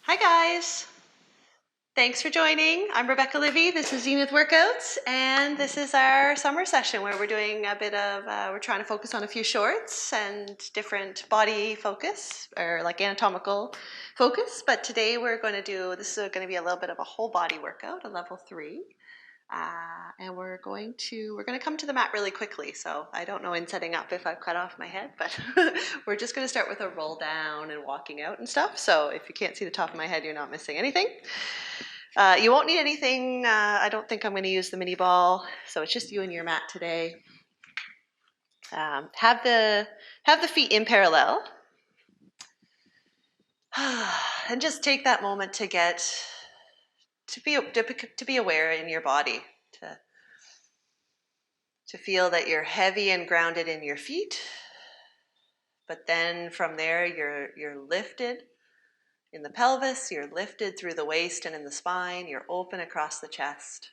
Hi guys, thanks for joining. I'm Rebecca Livy. This is Zenith Workouts, and this is our summer session where we're doing a bit of, we're trying to focus on a few shorts and different body focus or like anatomical focus. But today we're going to do, this is going to be a little bit of a whole body workout, a level 3. And we're going to come to the mat really quickly. So I don't know in setting up if I've cut off my head, but we're just going to start with a roll down and walking out and stuff. So if you can't see the top of my head, you're not missing anything. You won't need anything. I don't think I'm going to use the mini ball. So it's just you and your mat today. Have the feet in parallel. And just take that moment to be aware in your body, to feel that you're heavy and grounded in your feet, but then from there you're lifted in the pelvis, you're lifted through the waist and in the spine, you're open across the chest.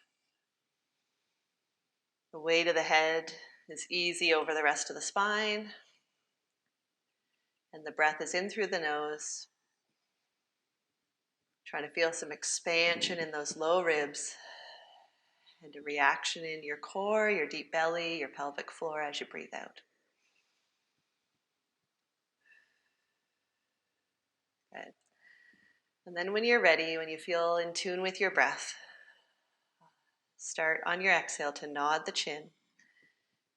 The weight of the head is easy over the rest of the spine, and the breath is in through the nose. Trying to feel some expansion in those low ribs and a reaction in your core, your deep belly, your pelvic floor as you breathe out. Good. And then when you're ready, when you feel in tune with your breath, start on your exhale to nod the chin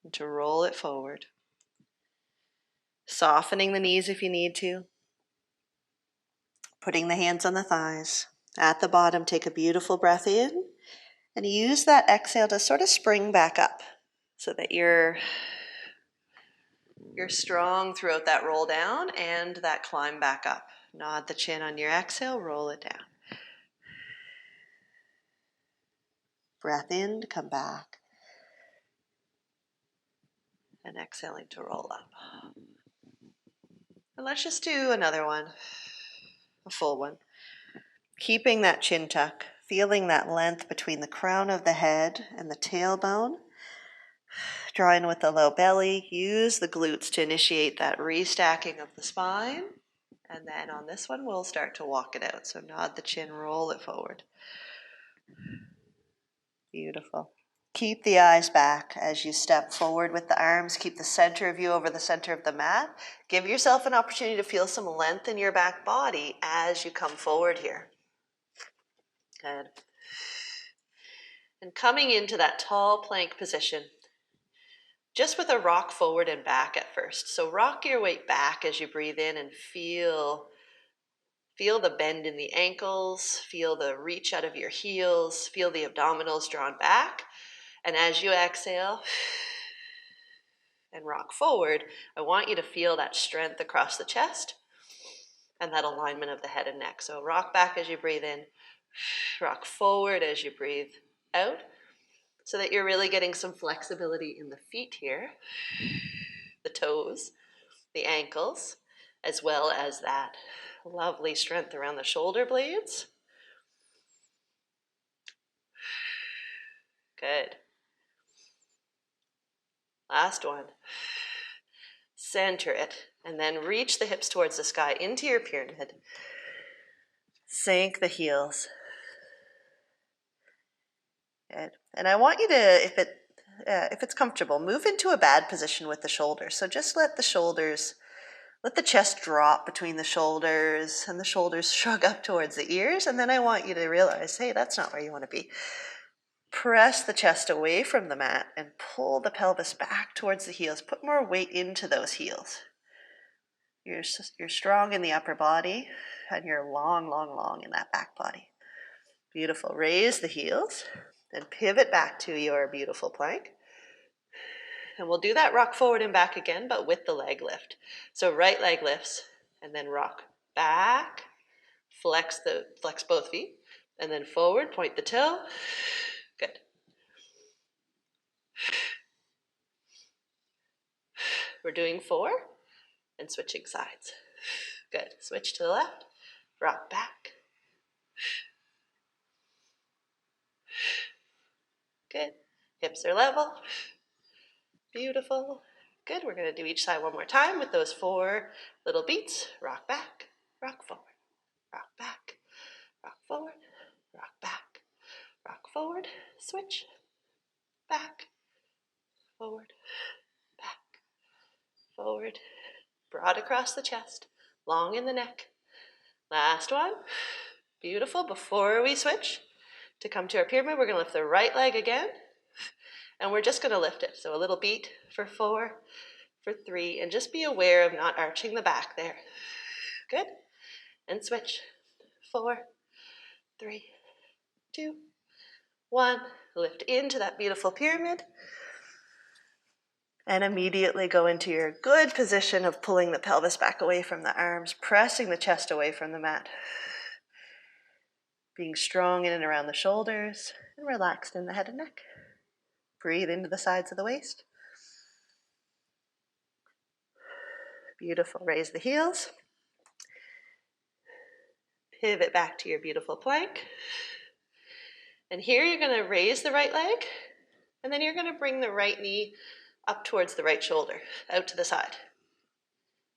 and to roll it forward. Softening the knees if you need to. Putting the hands on the thighs. At the bottom, take a beautiful breath in and use that exhale to sort of spring back up so that you're strong throughout that roll down and that climb back up. Nod the chin on your exhale, roll it down. Breath in to come back. And exhaling to roll up. And let's just do another one, a full one. Keeping that chin tuck, feeling that length between the crown of the head and the tailbone. Drawing with the low belly, use the glutes to initiate that restacking of the spine. And then on this one, we'll start to walk it out. So nod the chin, roll it forward. Beautiful. Keep the eyes back as you step forward with the arms. Keep the center of you over the center of the mat. Give yourself an opportunity to feel some length in your back body as you come forward here. Good. And coming into that tall plank position, just with a rock forward and back at first. So rock your weight back as you breathe in and feel the bend in the ankles, feel the reach out of your heels, feel the abdominals drawn back. And as you exhale and rock forward, I want you to feel that strength across the chest and that alignment of the head and neck. So rock back as you breathe in, rock forward as you breathe out, so that you're really getting some flexibility in the feet here, the toes, the ankles, as well as that lovely strength around the shoulder blades. Good. Last one. Center it, and then reach the hips towards the sky into your pyramid. Sink the heels. Good. And I want you to, if it's comfortable, move into a bad position with the shoulders. So just let the chest drop between the shoulders and the shoulders shrug up towards the ears. And then I want you to realize, hey, that's not where you want to be. Press the chest away from the mat and pull the pelvis back towards the heels. Put more weight into those heels. You're strong in the upper body and you're long, long, long in that back body. Beautiful. Raise the heels and pivot back to your beautiful plank. And we'll do that rock forward and back again, but with the leg lift. So right leg lifts and then rock back, flex both feet, and then forward, point the toe. Good. We're doing 4 and switching sides. Good. Switch to the left, rock back. Good. Hips are level. Beautiful. Good. We're going to do each side one more time with those 4 little beats. Rock back, rock forward, rock back, rock forward, rock back, rock forward, switch, back, forward, back, forward, broad across the chest, long in the neck. Last one. Beautiful. Before we switch to come to our pyramid, we're going to lift the right leg again, and we're just going to lift it. So a little beat for 4, for 3, and just be aware of not arching the back there. Good. And switch. 4, 3, 2, 1. Lift into that beautiful pyramid. And immediately go into your good position of pulling the pelvis back away from the arms, pressing the chest away from the mat. Being strong in and around the shoulders and relaxed in the head and neck. Breathe into the sides of the waist. Beautiful. Raise the heels. Pivot back to your beautiful plank. And here you're going to raise the right leg, and then you're going to bring the right knee up towards the right shoulder, out to the side,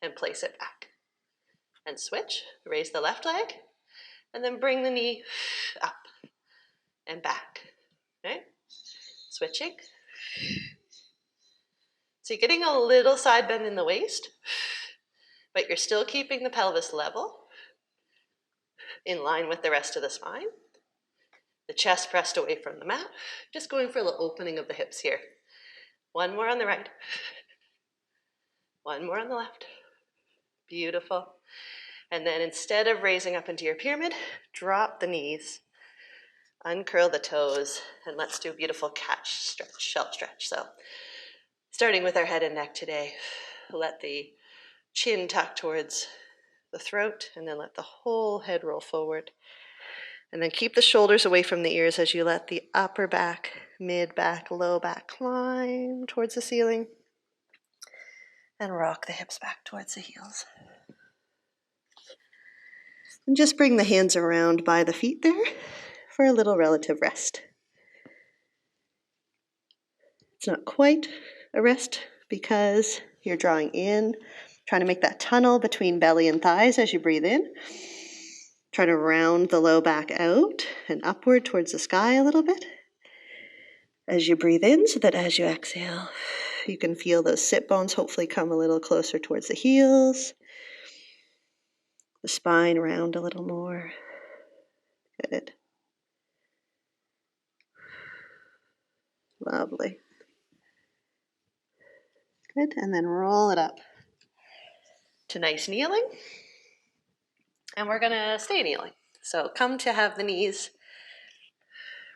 and place it back. And switch. Raise the left leg, and then bring the knee up and back. Okay? Switching. So you're getting a little side bend in the waist, but you're still keeping the pelvis level, in line with the rest of the spine. The chest pressed away from the mat. Just going for a little opening of the hips here. One more on the right. One more on the left. Beautiful. And then instead of raising up into your pyramid, drop the knees, uncurl the toes, and let's do a beautiful cat stretch, shell stretch. So starting with our head and neck today, let the chin tuck towards the throat, and then let the whole head roll forward. And then keep the shoulders away from the ears as you let the upper back, mid back, low back climb towards the ceiling. And rock the hips back towards the heels. And just bring the hands around by the feet there for a little relative rest. It's not quite a rest because you're drawing in, trying to make that tunnel between belly and thighs as you breathe in. Try to round the low back out and upward towards the sky a little bit as you breathe in, so that as you exhale, you can feel those sit bones hopefully come a little closer towards the heels. The spine round a little more. Good. Lovely. Good, and then roll it up to nice kneeling. And we're going to stay kneeling. So come to have the knees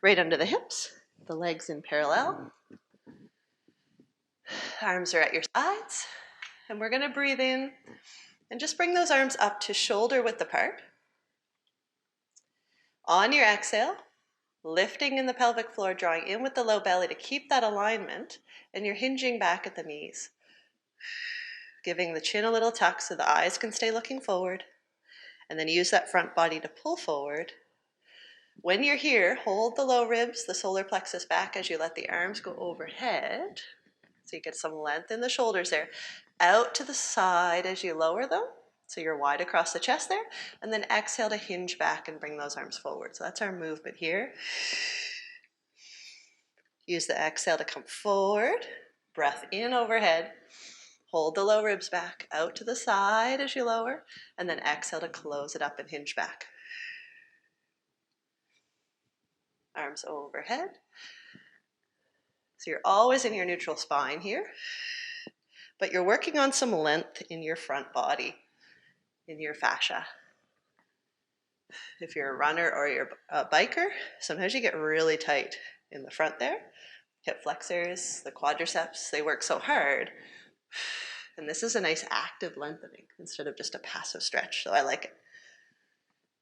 right under the hips, the legs in parallel. Arms are at your sides. And we're going to breathe in and just bring those arms up to shoulder width apart. On your exhale, lifting in the pelvic floor, drawing in with the low belly to keep that alignment, and you're hinging back at the knees. Giving the chin a little tuck so the eyes can stay looking forward. And then use that front body to pull forward. When you're here, hold the low ribs, the solar plexus back as you let the arms go overhead. So you get some length in the shoulders there. Out to the side as you lower them. So you're wide across the chest there. And then exhale to hinge back and bring those arms forward. So that's our movement here. Use the exhale to come forward. Breath in overhead. Hold the low ribs back, out to the side as you lower, and then exhale to close it up and hinge back. Arms overhead. So you're always in your neutral spine here, but you're working on some length in your front body, in your fascia. If you're a runner or you're a biker, sometimes you get really tight in the front there. Hip flexors, the quadriceps, they work so hard. And this is a nice active lengthening instead of just a passive stretch, so I like it.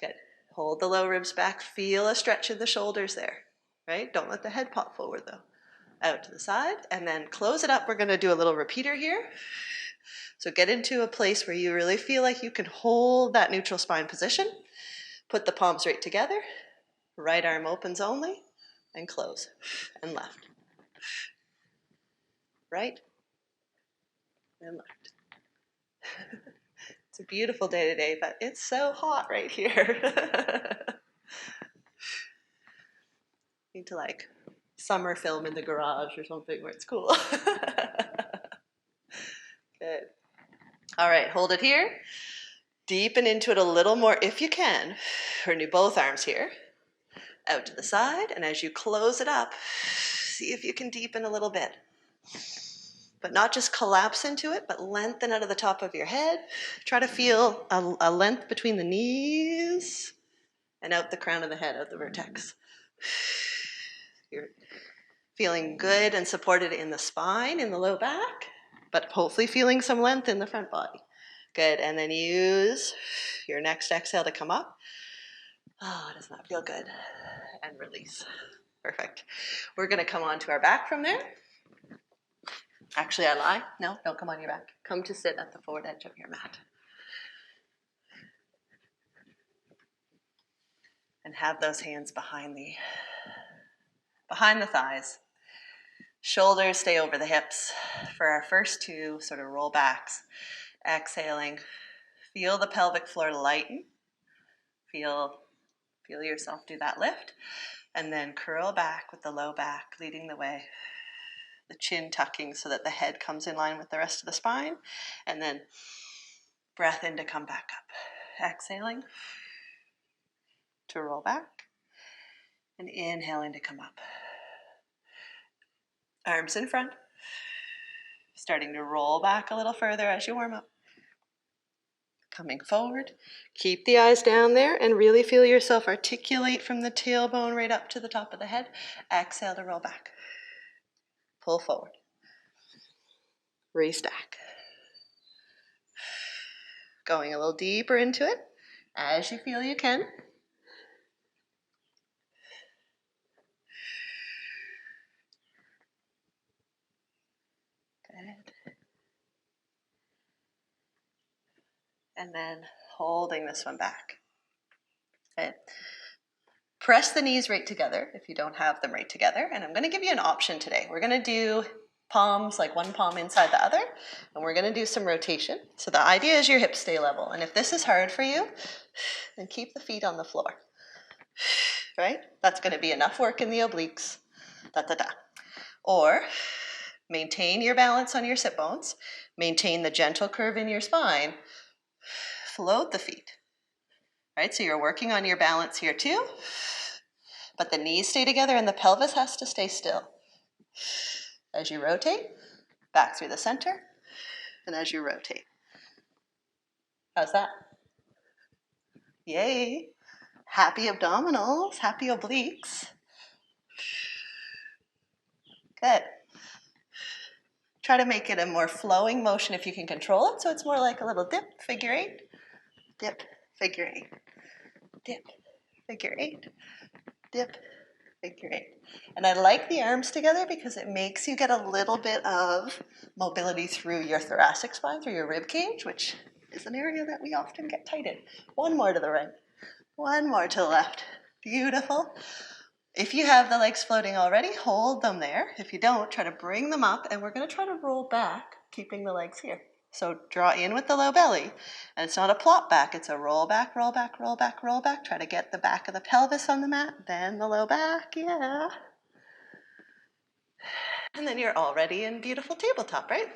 Good. Hold the low ribs back. Feel a stretch in the shoulders there, right? Don't let the head pop forward though. Out to the side, and then close it up. We're gonna do a little repeater here. So get into a place where you really feel like you can hold that neutral spine position. Put the palms right together. Right arm opens only, and close, and left. Right, and left. It's a beautiful day today, but it's so hot right here. Need to like summer film in the garage or something where it's cool. Good. All right, hold it here. Deepen into it a little more if you can. Renew both arms here. Out to the side, and as you close it up, see if you can deepen a little bit. But not just collapse into it, but lengthen out of the top of your head. Try to feel a length between the knees and out the crown of the head, out the vertex. You're feeling good and supported in the spine, in the low back, but hopefully feeling some length in the front body. Good, and then use your next exhale to come up. Oh, does that feel good? And release. Perfect. We're gonna come onto our back from there. Actually, I lie. No, don't come on your back. Come to sit at the forward edge of your mat. And have those hands behind the thighs. Shoulders stay over the hips. For our first two sort of roll backs. Exhaling. Feel the pelvic floor lighten. Feel yourself do that lift. And then curl back with the low back leading the way. The chin tucking so that the head comes in line with the rest of the spine. And then breath in to come back up. Exhaling to roll back. And inhaling to come up. Arms in front. Starting to roll back a little further as you warm up. Coming forward. Keep the eyes down there and really feel yourself articulate from the tailbone right up to the top of the head. Exhale to roll back. Pull forward. Restack. Going a little deeper into it as you feel you can. Good. And then holding this one back. Okay. Press the knees right together if you don't have them right together. And I'm going to give you an option today. We're going to do palms, like one palm inside the other, and we're going to do some rotation. So the idea is your hips stay level. And if this is hard for you, then keep the feet on the floor. Right? That's going to be enough work in the obliques. Da, da, da. Or maintain your balance on your sit bones. Maintain the gentle curve in your spine. Float the feet. Right? So you're working on your balance here too. But the knees stay together and the pelvis has to stay still. As you rotate, back through the center, and as you rotate. How's that? Yay! Happy abdominals, happy obliques. Good. Try to make it a more flowing motion if you can control it, so it's more like a little dip, figure eight, dip, figure eight, dip, figure eight, dip, figure eight. And I like the arms together because it makes you get a little bit of mobility through your thoracic spine, through your rib cage, which is an area that we often get tight in. One more to the right, one more to the left. Beautiful. If you have the legs floating already, hold them there. If you don't, try to bring them up, and we're going to try to roll back, keeping the legs here. So draw in with the low belly, and it's not a plop back, it's a roll back, roll back, roll back, roll back. Try to get the back of the pelvis on the mat, then the low back, yeah. And then you're already in beautiful tabletop, right?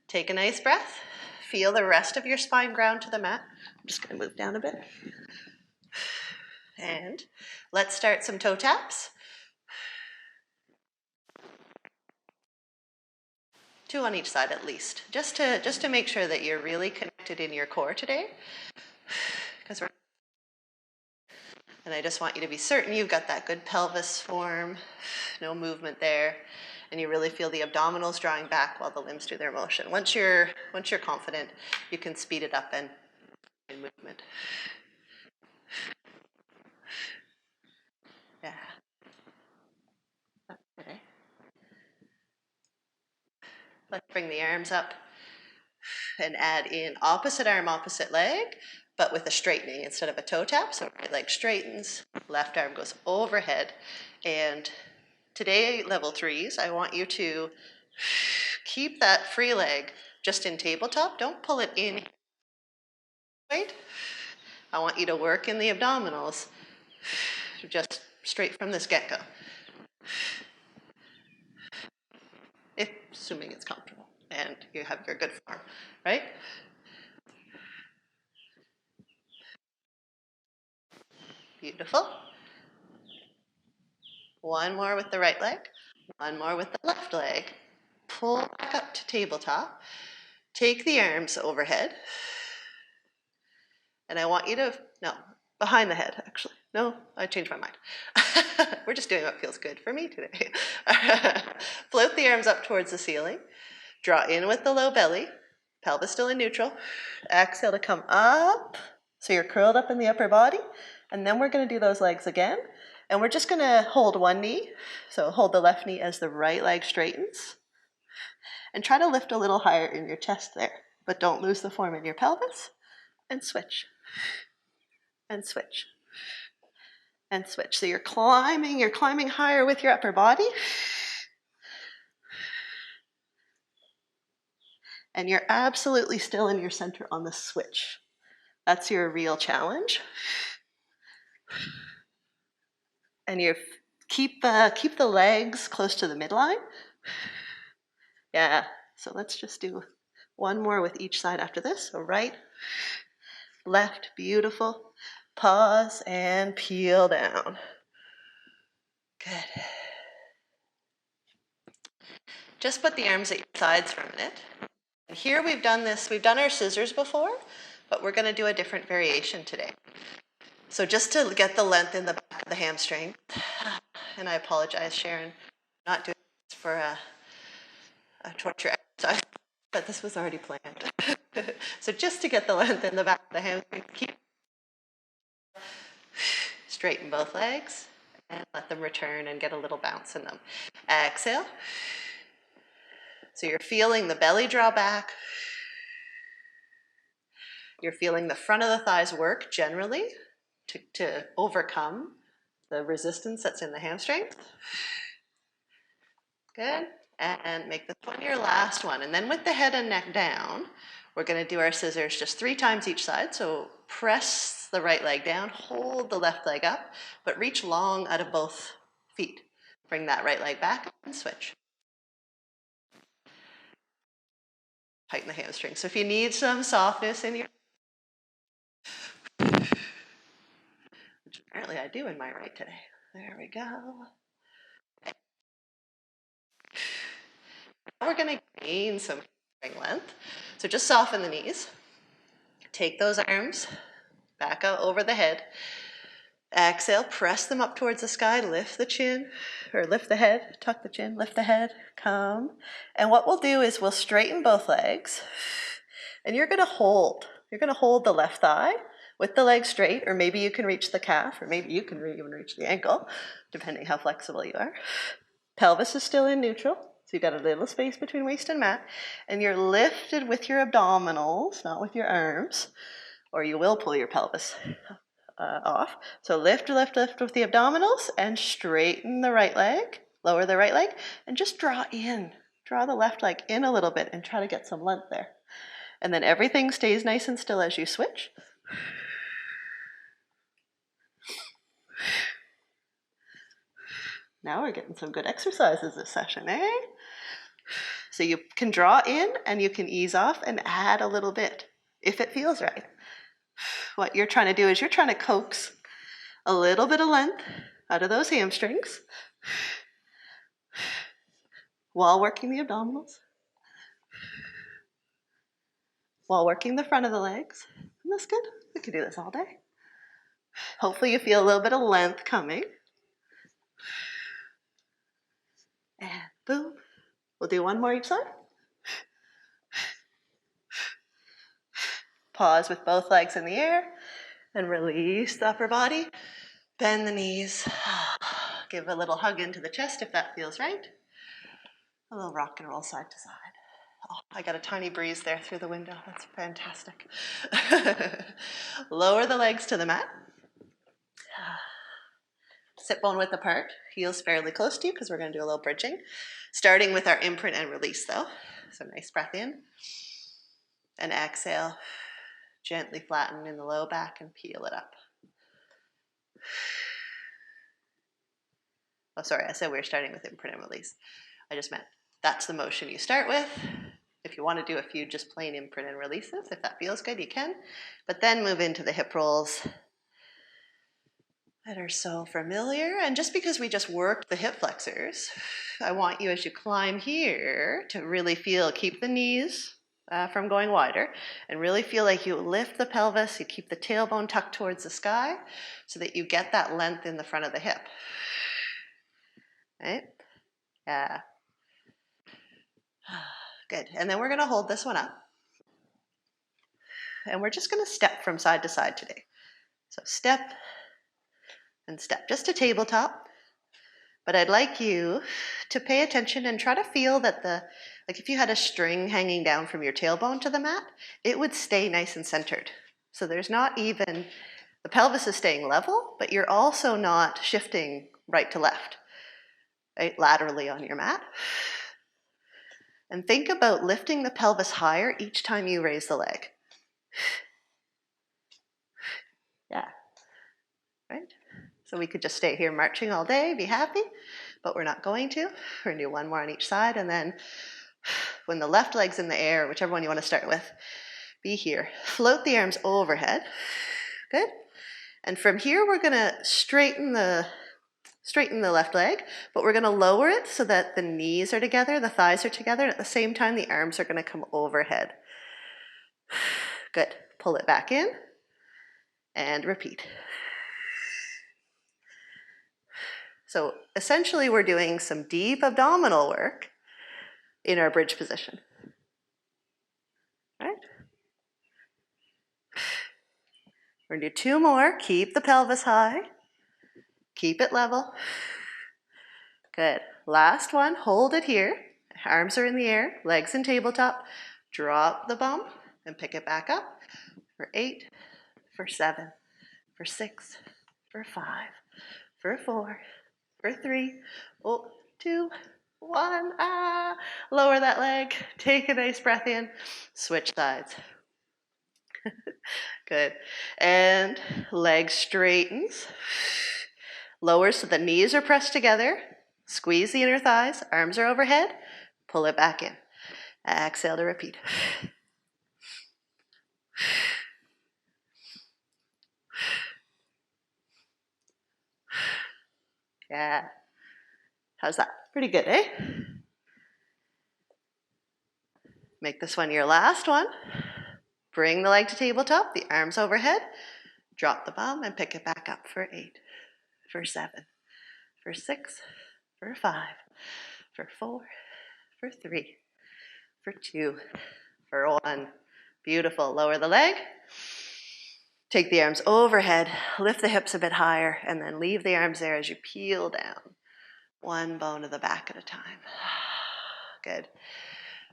Take a nice breath. Feel the rest of your spine ground to the mat. I'm just going to move down a bit. And let's start some toe taps. 2 on each side at least, just to make sure that you're really connected in your core today. And I just want you to be certain you've got that good pelvis form, no movement there, and you really feel the abdominals drawing back while the limbs do their motion. Once you're confident, you can speed it up and movement. Yeah. Okay. Let's bring the arms up and add in opposite arm, opposite leg, but with a straightening instead of a toe tap. So right leg straightens, left arm goes overhead. And today, level 3s, I want you to keep that free leg just in tabletop. Don't pull it in. Wait. I want you to work in the abdominals. Just straight from this get-go. Assuming it's comfortable and you have your good form, right? Beautiful. One more with the right leg, one more with the left leg. Pull back up to tabletop. Take the arms overhead. And I want you to, no, behind the head, actually. No, I changed my mind. We're just doing what feels good for me today. Float the arms up towards the ceiling. Draw in with the low belly. Pelvis still in neutral. Exhale to come up. So you're curled up in the upper body. And then we're going to do those legs again. And we're just going to hold one knee. So hold the left knee as the right leg straightens. And try to lift a little higher in your chest there. But don't lose the form in your pelvis. And switch. And switch. And switch. So you're climbing higher with your upper body. And you're absolutely still in your center on the switch. That's your real challenge. And you keep the legs close to the midline. Yeah, so let's just do one more with each side after this. So right, left, beautiful. Pause and peel down. Good. Just put the arms at your sides for a minute. And here we've done our scissors before, but we're going to do a different variation today. So just to get the length in the back of the hamstring, and I apologize, Sharon, I'm not doing this for a torture exercise, but this was already planned. So just to get the length in the back of the hamstring, straighten both legs and let them return and get a little bounce in them. Exhale. So you're feeling the belly draw back. You're feeling the front of the thighs work generally to overcome the resistance that's in the hamstring. Good. And make this one your last one. And then with the head and neck down, we're going to do our scissors just 3 times each side. So press the right leg down, hold the left leg up, but reach long out of both feet. Bring that right leg back and switch. Tighten the hamstring. So if you need some softness in your, which apparently I do in my right today. There we go. Now we're going to gain some hamstring length. So just soften the knees. Take those arms back out over the head. Exhale, press them up towards the sky, lift the chin, or lift the head, tuck the chin, lift the head, come. And what we'll do is we'll straighten both legs, and you're going to hold. You're going to hold the left thigh with the leg straight, or maybe you can reach the calf, or maybe you can even reach the ankle, depending how flexible you are. Pelvis is still in neutral, so you've got a little space between waist and mat, and you're lifted with your abdominals, not with your arms, or you will pull your pelvis off. So lift with the abdominals and straighten the right leg, lower the right leg, and just draw in. Draw the left leg in a little bit and try to get some length there. And then everything stays nice and still as you switch. Now we're getting some good exercises this session, eh? So you can draw in and you can ease off and add a little bit if it feels right. What you're trying to do is you're trying to coax a little bit of length out of those hamstrings while working the abdominals, while working the front of the legs. Isn't this good? We could do this all day. Hopefully you feel a little bit of length coming. And boom. We'll do one more each side. Pause with both legs in the air and release the upper body. Bend the knees. Give a little hug into the chest if that feels right. A little rock and roll side to side. Oh, I got a tiny breeze there through the window. That's fantastic. Lower the legs to the mat. Sit bone width apart. Heels fairly close to you because we're going to do a little bridging. Starting with our imprint and release though. So nice breath in. And exhale. Gently flatten in the low back and peel it up. Oh, sorry, I said we were starting with imprint and release. I just meant that's the motion you start with. If you want to do a few just plain imprint and releases, if that feels good, you can. But then move into the hip rolls that are so familiar. And just because we just worked the hip flexors, I want you as you climb here to really feel, keep the knees from going wider, and really feel like you lift the pelvis, you keep the tailbone tucked towards the sky so that you get that length in the front of the hip. Right? Yeah. Good. And then we're going to hold this one up. And we're just going to step from side to side today. So step and step, just a tabletop. But I'd like you to pay attention and try to feel that like if you had a string hanging down from your tailbone to the mat, it would stay nice and centered. So there's not even, the pelvis is staying level, but you're also not shifting right to left, right, laterally on your mat. And think about lifting the pelvis higher each time you raise the leg. Yeah, right? So we could just stay here marching all day, be happy, but we're not going to. We're gonna do one more on each side, and then when the left leg's in the air, whichever one you want to start with, be here. Float the arms overhead. Good. And from here, we're gonna straighten the left leg, but we're gonna lower it so that the knees are together, the thighs are together, and at the same time, the arms are gonna come overhead. Good. Pull it back in and repeat. So essentially, we're doing some deep abdominal work in our bridge position. Right? We're gonna do two more. Keep the pelvis high. Keep it level. Good. Last one. Hold it here. Arms are in the air. Legs in tabletop. Drop the bum and pick it back up for 8, for 7, for 6, for 5, for 4, for 3, 2, 1. Lower that leg. Take a nice breath in. Switch sides. Good. And leg straightens. Lowers so the knees are pressed together. Squeeze the inner thighs. Arms are overhead. Pull it back in. Exhale to repeat. Yeah. How's that? Pretty good, eh? Make this one your last one. Bring the leg to tabletop, the arms overhead. Drop the bum and pick it back up for 8, for 7, for 6, for 5, for 4, for 3, for 2, for 1. Beautiful. Lower the leg. Take the arms overhead, lift the hips a bit higher, and then leave the arms there as you peel down. One bone of the back at a time. Good.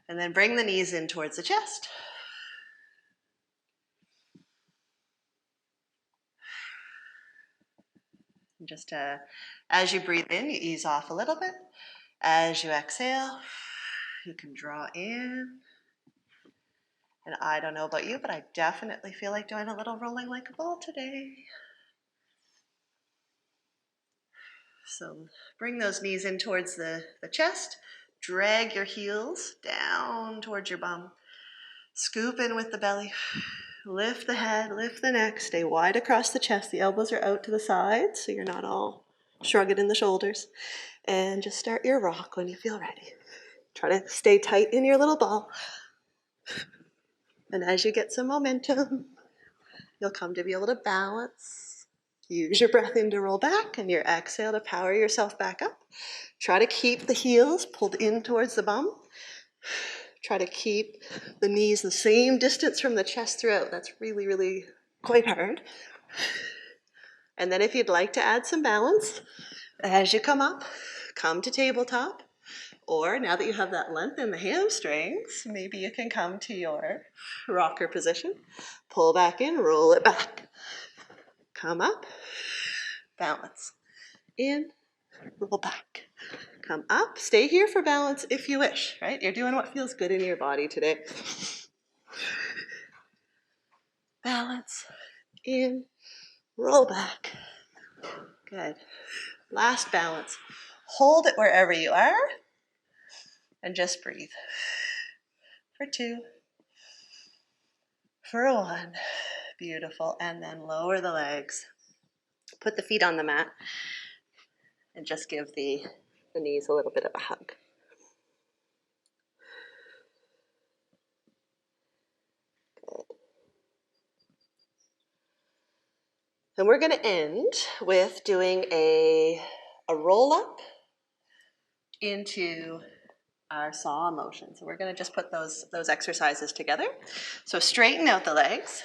And then bring the knees in towards the chest. And just as you breathe in, you ease off a little bit. As you exhale, you can draw in. And I don't know about you, but I definitely feel like doing a little rolling like a ball today. So bring those knees in towards the chest. Drag your heels down towards your bum. Scoop in with the belly. Lift the head, lift the neck. Stay wide across the chest. The elbows are out to the sides, so you're not all shrugging in the shoulders. And just start your rock when you feel ready. Try to stay tight in your little ball. And as you get some momentum, you'll come to be able to balance. Use your breath in to roll back and your exhale to power yourself back up. Try to keep the heels pulled in towards the bum. Try to keep the knees the same distance from the chest throughout. That's really, really quite hard. And then if you'd like to add some balance, as you come up, come to tabletop. Or now that you have that length in the hamstrings, maybe you can come to your rocker position. Pull back in, roll it back. Come up, balance. In, roll back. Come up, stay here for balance if you wish, right? You're doing what feels good in your body today. Balance, in, roll back. Good. Last balance. Hold it wherever you are and just breathe. For 2, for 1. Beautiful. And then lower the legs. Put the feet on the mat and just give the knees a little bit of a hug. Good. And we're going to end with doing a roll up into our saw motion. So we're going to just put those exercises together. So straighten out the legs.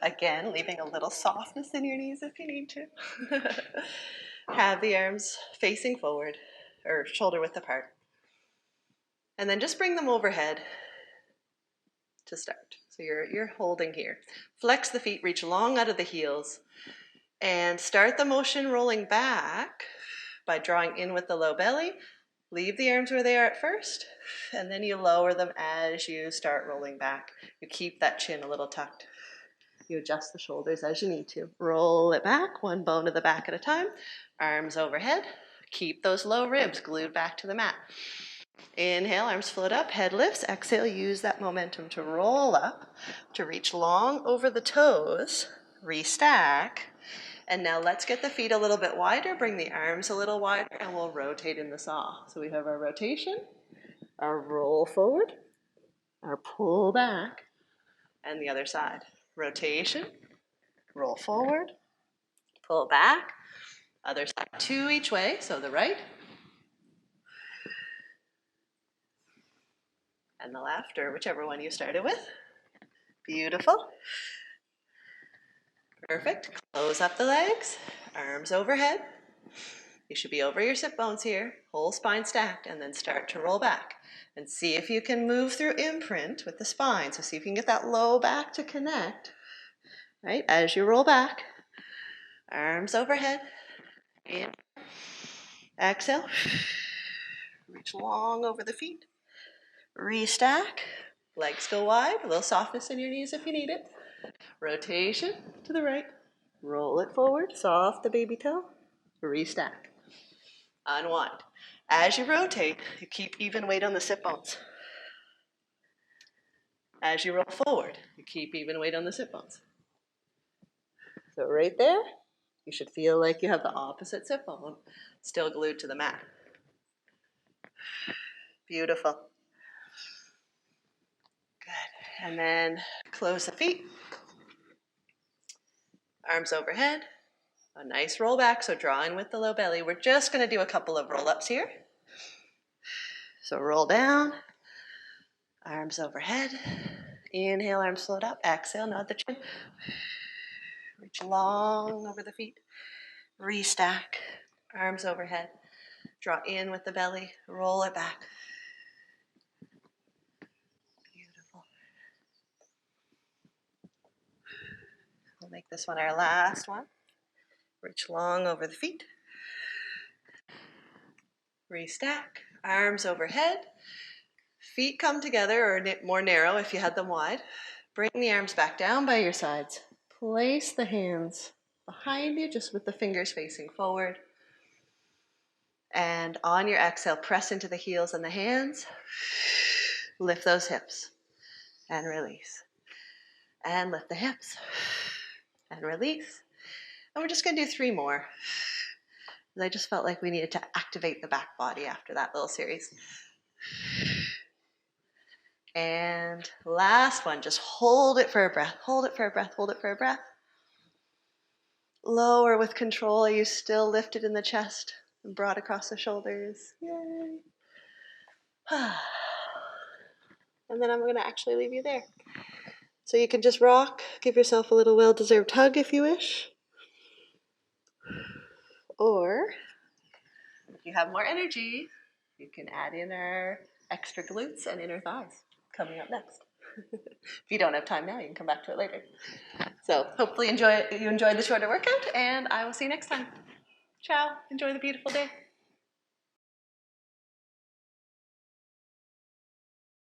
Again, leaving a little softness in your knees if you need to. Have the arms facing forward or shoulder width apart. And then just bring them overhead to start. So you're holding here. Flex the feet, reach long out of the heels, and start the motion rolling back by drawing in with the low belly. Leave the arms where they are at first, and then you lower them as you start rolling back. You keep that chin a little tucked. You adjust the shoulders as you need to. Roll it back, one bone to the back at a time. Arms overhead. Keep those low ribs glued back to the mat. Inhale, arms float up, head lifts. Exhale, use that momentum to roll up, to reach long over the toes. Restack. And now let's get the feet a little bit wider, bring the arms a little wider, and we'll rotate in the saw. So we have our rotation, our roll forward, our pull back, and the other side. Rotation, roll forward, pull back, other side, 2 each way, so the right, and the left, or whichever one you started with. Beautiful. Perfect. Close up the legs, arms overhead. You should be over your sit bones here, whole spine stacked, and then start to roll back. And see if you can move through imprint with the spine. So see if you can get that low back to connect, right? As you roll back, arms overhead, in, exhale, reach long over the feet, restack, legs go wide, a little softness in your knees if you need it. Rotation to the right, roll it forward, soft the baby toe, restack. Unwind. As you rotate, you keep even weight on the sit bones. As you roll forward, you keep even weight on the sit bones. So right there, you should feel like you have the opposite sit bone still glued to the mat. Beautiful. Good. And then close the feet. Arms overhead. A nice roll back, so draw in with the low belly. We're just going to do a couple of roll-ups here. So roll down, arms overhead. Inhale, arms float up. Exhale, nod the chin. Reach long over the feet. Restack, arms overhead. Draw in with the belly, roll it back. Beautiful. We'll make this one our last one. Reach long over the feet. Restack, arms overhead. Feet come together, or more narrow if you had them wide. Bring the arms back down by your sides. Place the hands behind you, just with the fingers facing forward. And on your exhale, press into the heels and the hands. Lift those hips and release. And lift the hips and release. And we're just going to do 3 more. I just felt like we needed to activate the back body after that little series. And last one, just hold it for a breath. Hold it for a breath. Hold it for a breath. Lower with control. Are you still lifted in the chest and brought across the shoulders? Yay. And then I'm going to actually leave you there. So you can just rock, give yourself a little well-deserved hug if you wish. Or if you have more energy, you can add in our extra glutes and inner thighs coming up next. If you don't have time now, you can come back to it later. So hopefully you enjoyed the shorter workout, and I will see you next time. Ciao. Enjoy the beautiful day.